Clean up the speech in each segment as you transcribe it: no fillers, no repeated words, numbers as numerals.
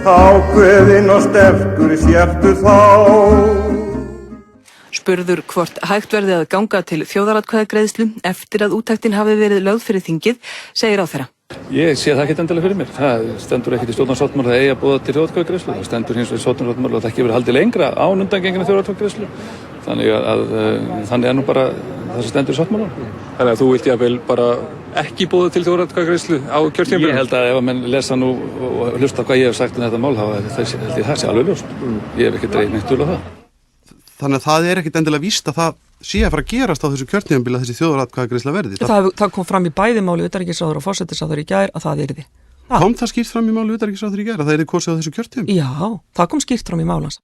Ákveðinn og sterkur sértu þá. Spurður hvort hægt verði að ganga til þjóðaratkvæðagreiðslu eftir að úttektin hafi verið lögð fyrir þingið, segir ráðherra. Ég sé það ekkert endilega fyrir mér. Það stendur ekkert í stjórnarsáttmála að eigi að boða til þjóðaratkvæðagreiðslu. Það stendur hins vegar í stjórnarsáttmála að það ekki verið haldið lengra án undangengna þjóðaratkvæðagreiðslu. Þannig nú bara það sem stendur í sáttmálanum. Þannig að þú vilt jafnvel bara ekki boða til þjóðaratkvæðagreiðslu á kjörtímabilinu? Ég held að ef menn lesa nú og hlusta hvað ég hef sagt um þetta mál, þá held ég það sé alveg ljóst. Ég hef ekki dregið neitt dul á það. Þannig að það ekkert endilega víst að það sé að fara að gerast á þessu kjörtímabili að þessi þjóðaratkvæðagreiðsla verði. Það kom fram í bæði máli utanríkisráðherra og forsætisráðherra í gær að það yrði. Kom það skýrt fram í máli utanríkisráðherra í gær að það yrði kosið á þessu kjörtímabili? Já, það kom skýrt fram í máli hans.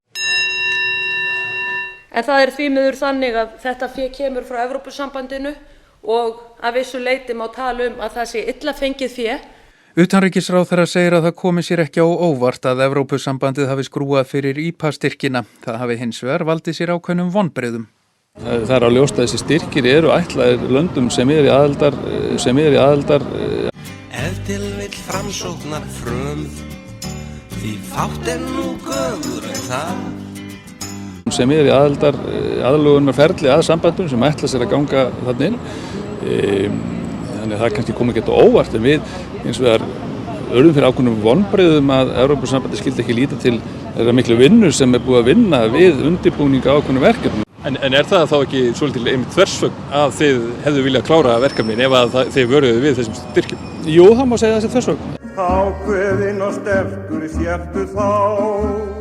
En það því miður þannig að þetta fé kemur frá Evrópusambandinu og að vissu leyti má tala að það sé illa fengið fé. Utanríkisráðherra segir að það komi sér ekki á óvart að Evrópusambandið hafi skrúað fyrir IPA-styrkina. Það hafi hins vegar valdið sér ákveðnum vonbrigðum. Það er á ljóst að þessi styrkir eru ætlaðir löndum sem í aðildar. Ef til vill framsóknar frömð, því fátt nú göfur en það. Sem í aðlögunarferli að sambandum sem ætla sér að ganga þarna inn. Þannig að það kannski kom ekki á óvart, en við hins vegar urðum fyrir ákveðnum vonbrigðum að Evrópusambandið skyldi ekki líta til þeirra miklu vinnu sem búið að vinna við undirbúning á ákveðnum verkefnum. En það þá ekki svolítið einmitt þversögn að þið hefðu viljað klára verkefnin ef að þið vöruðu við þessum styrkjum? Jú, það má segja þessi þversögn. Ákveðinn og sterkur sértu þá.